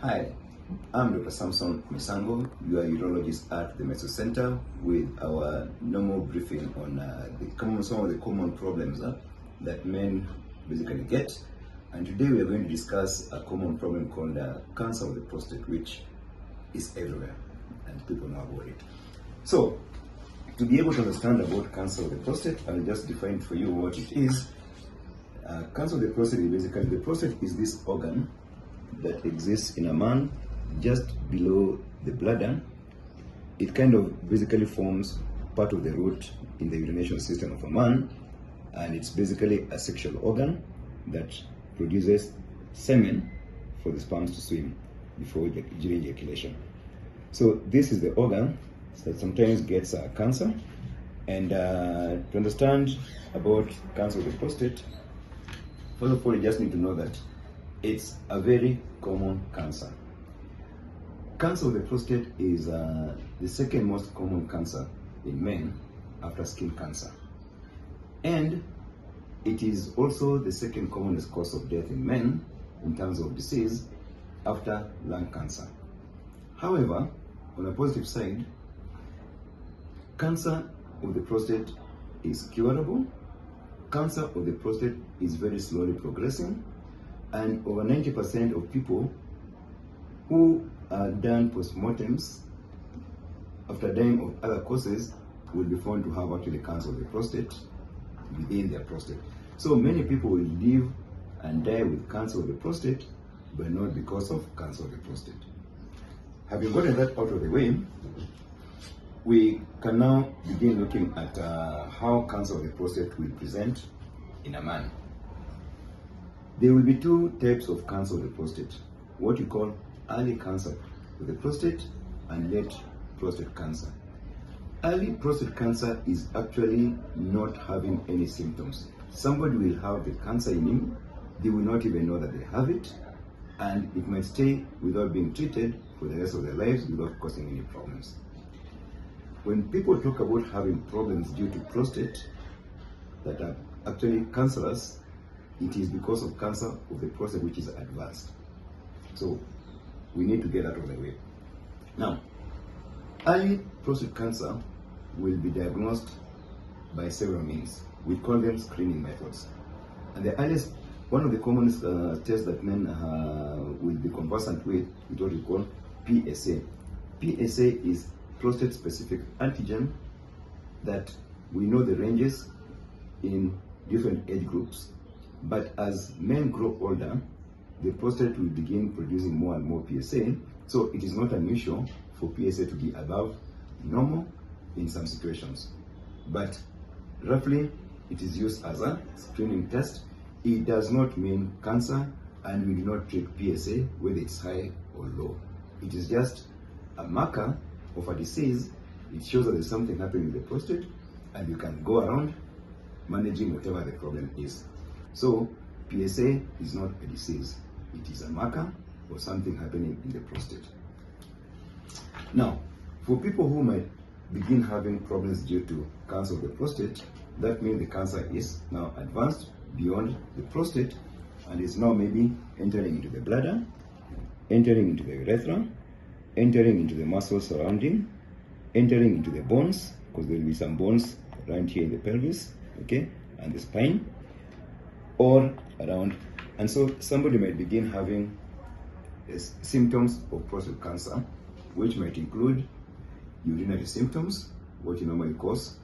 Hi, I'm Dr. Samson Misango, your urologist at the Meso Center, with our normal briefing on some of the common problems that men basically get. And today we are going to discuss a common problem called cancer of the prostate, which is everywhere and people know about it. So, to be able to understand about cancer of the prostate, I'll just define for you what it is. Cancer of the prostate is basically, the prostate is this organ that exists in a man just below the bladder. It kind of basically forms part of the root in the urination system of a man, and it's basically a sexual organ that produces semen for the sperms to swim during ejaculation. So this is the organ that sometimes gets cancer. And to understand about cancer of the prostate, first of all, you just need to know that it's a very common cancer. Cancer of the prostate is the second most common cancer in men after skin cancer. And it is also the second commonest cause of death in men in terms of disease after lung cancer. However, on a positive side, cancer of the prostate is curable. Cancer of the prostate is very slowly progressing, and over 90% of people who are done postmortems after dying of other causes will be found to have actually cancer of the prostate within their prostate. So many people will live and die with cancer of the prostate, but not because of cancer of the prostate. Having gotten that out of the way, we can now begin looking at how cancer of the prostate will present in a man. There will be two types of cancer of the prostate, what you call early cancer of the prostate and late prostate cancer. Early prostate cancer is actually not having any symptoms. Somebody will have the cancer in him, they will not even know that they have it, and it might stay without being treated for the rest of their lives without causing any problems. When people talk about having problems due to prostate that are actually cancerous, it is because of cancer of the prostate which is advanced. So we need to get out of the way. Now, early prostate cancer will be diagnosed by several means. We call them screening methods. And the earliest, one of the commonest tests that men will be conversant with is what we call PSA. PSA is prostate-specific antigen that we know the ranges in different age groups. But as men grow older, the prostate will begin producing more and more PSA. So it is not unusual for PSA to be above normal in some situations. But roughly, it is used as a screening test. It does not mean cancer, and we do not treat PSA whether it's high or low. It is just a marker of a disease. It shows that there's something happening with the prostate, and you can go around managing whatever the problem is. So PSA is not a disease. It is a marker of something happening in the prostate. Now, for people who might begin having problems due to cancer of the prostate, that means the cancer is now advanced beyond the prostate and is now maybe entering into the bladder, entering into the urethra, entering into the muscles surrounding, entering into the bones, because there will be some bones around here in the pelvis, okay, and the spine, or around. And so somebody might begin having symptoms of prostate cancer, which might include urinary symptoms, what you normally cause.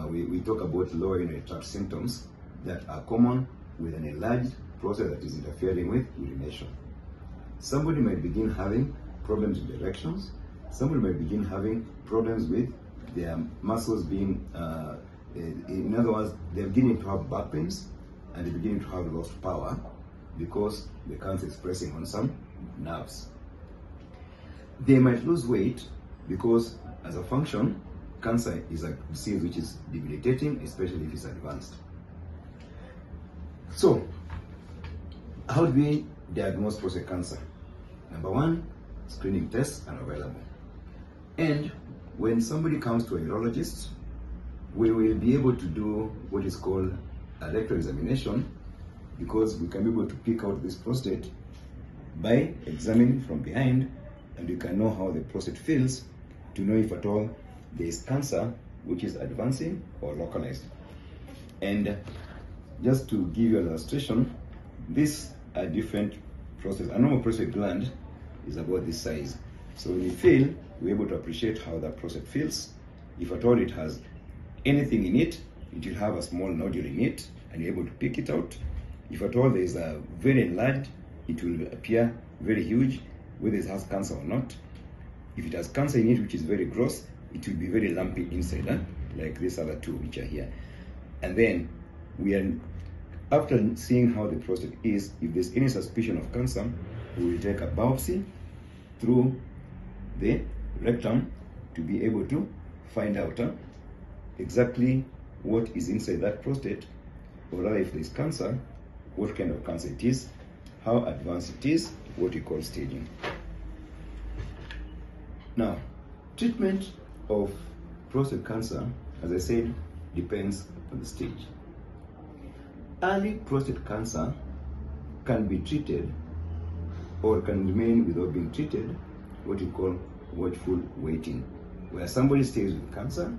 We talk about lower urinary tract symptoms that are common with an enlarged prostate that is interfering with urination. Somebody might begin having problems with erections. Somebody might begin having problems with their muscles being, in other words, they're beginning to have back pains and they're beginning to have lost power because the cancer is pressing on some nerves. They might lose weight because, as a function, cancer is a disease which is debilitating, especially if it's advanced. So, how do we diagnose prostate cancer? Number one, screening tests are available. And when somebody comes to a urologist, we will be able to do what is called a rectal examination, because we can be able to pick out this prostate by examining from behind, and you can know how the prostate feels to know if at all there is cancer which is advancing or localized. And just to give you an illustration, these are different prostate. A normal prostate gland is about this size. So when you feel, we're able to appreciate how that prostate feels. If at all it has anything in it, it will have a small nodule in it, and you're able to pick it out. If at all there is a very enlarged, it will appear very huge, whether it has cancer or not. If it has cancer in it, which is very gross, it will be very lumpy inside, like these other two which are here. And then we are, after seeing how the prostate is, if there's any suspicion of cancer, we will take a biopsy through the rectum to be able to find out exactly what is inside that prostate, or rather if there is cancer, what kind of cancer it is, how advanced it is, what we call staging. Now, treatment of prostate cancer, as I said, depends on the stage. Early prostate cancer can be treated or can remain without being treated, what we call watchful waiting, where somebody stays with cancer,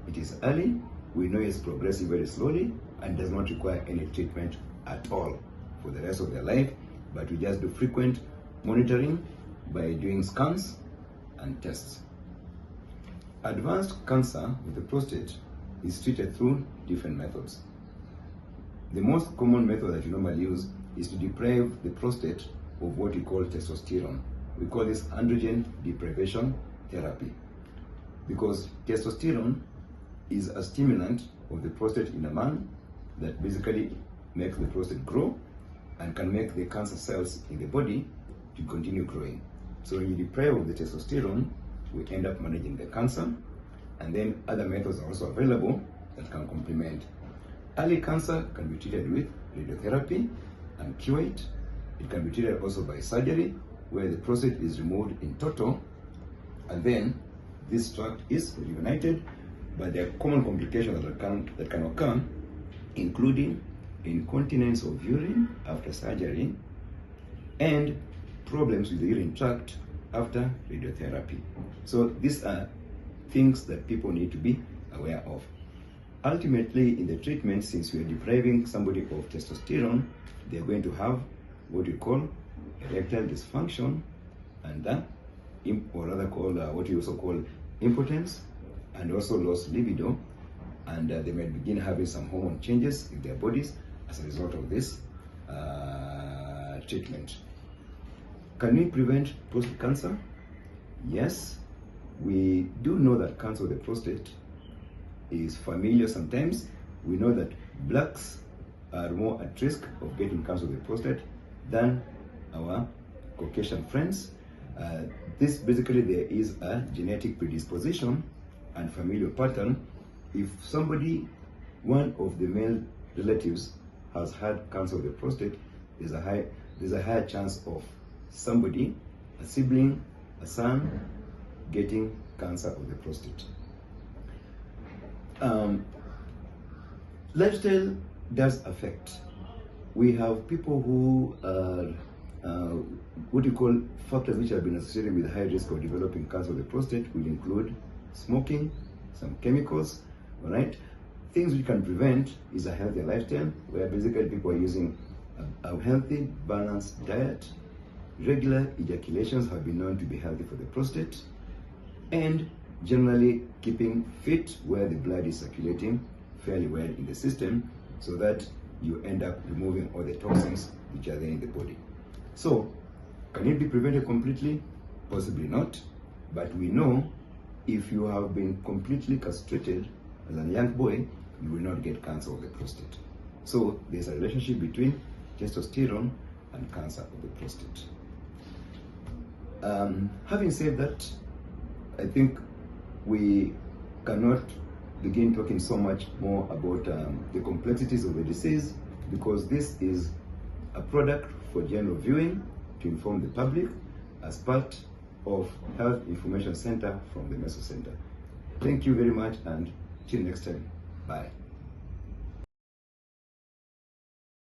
it is early, we know it's progressing very slowly and does not require any treatment at all for the rest of their life, but we just do frequent monitoring by doing scans and tests. Advanced cancer with the prostate is treated through different methods. The most common method that you normally use is to deprive the prostate of what we call testosterone. We call this androgen deprivation therapy, because testosterone is a stimulant of the prostate in a man that basically makes the prostate grow and can make the cancer cells in the body to continue growing. So when you deprive of the testosterone, we end up managing the cancer, and then other methods are also available that can complement. Early cancer can be treated with radiotherapy and cure it. It can be treated also by surgery, where the prostate is removed in total, and then this tract is reunited. But there are common complications that can occur, including incontinence of urine after surgery and problems with the urine tract after radiotherapy. So these are things that people need to be aware of. Ultimately, in the treatment, since we are depriving somebody of testosterone, they're going to have what we call erectile dysfunction, and or rather called what we also call impotence, and also lost libido, and they may begin having some hormone changes in their bodies as a result of this treatment. Can we prevent prostate cancer? Yes, we do know that cancer of the prostate is familiar sometimes. We know that blacks are more at risk of getting cancer of the prostate than our Caucasian friends. This basically, there is a genetic predisposition and familial pattern. If somebody, one of the male relatives, has had cancer of the prostate, there's a higher chance of somebody, a sibling, a son, getting cancer of the prostate. Lifestyle does affect. We have people who are what you call factors which have been associated with high risk of developing cancer of the prostate will include smoking, some chemicals, all right? Things we can prevent is a healthy lifestyle, where basically people are using a healthy, balanced diet. Regular ejaculations have been known to be healthy for the prostate, and generally keeping fit where the blood is circulating fairly well in the system, so that you end up removing all the toxins which are there in the body. So, can it be prevented completely? Possibly not, but we know if you have been completely castrated as a young boy, you will not get cancer of the prostate. So there's a relationship between testosterone and cancer of the prostate. Having said that, I think we cannot begin talking so much more about the complexities of the disease, because this is a product for general viewing to inform the public as part of Health Information Center from the Meso Center. Thank you very much, and till next time. Bye.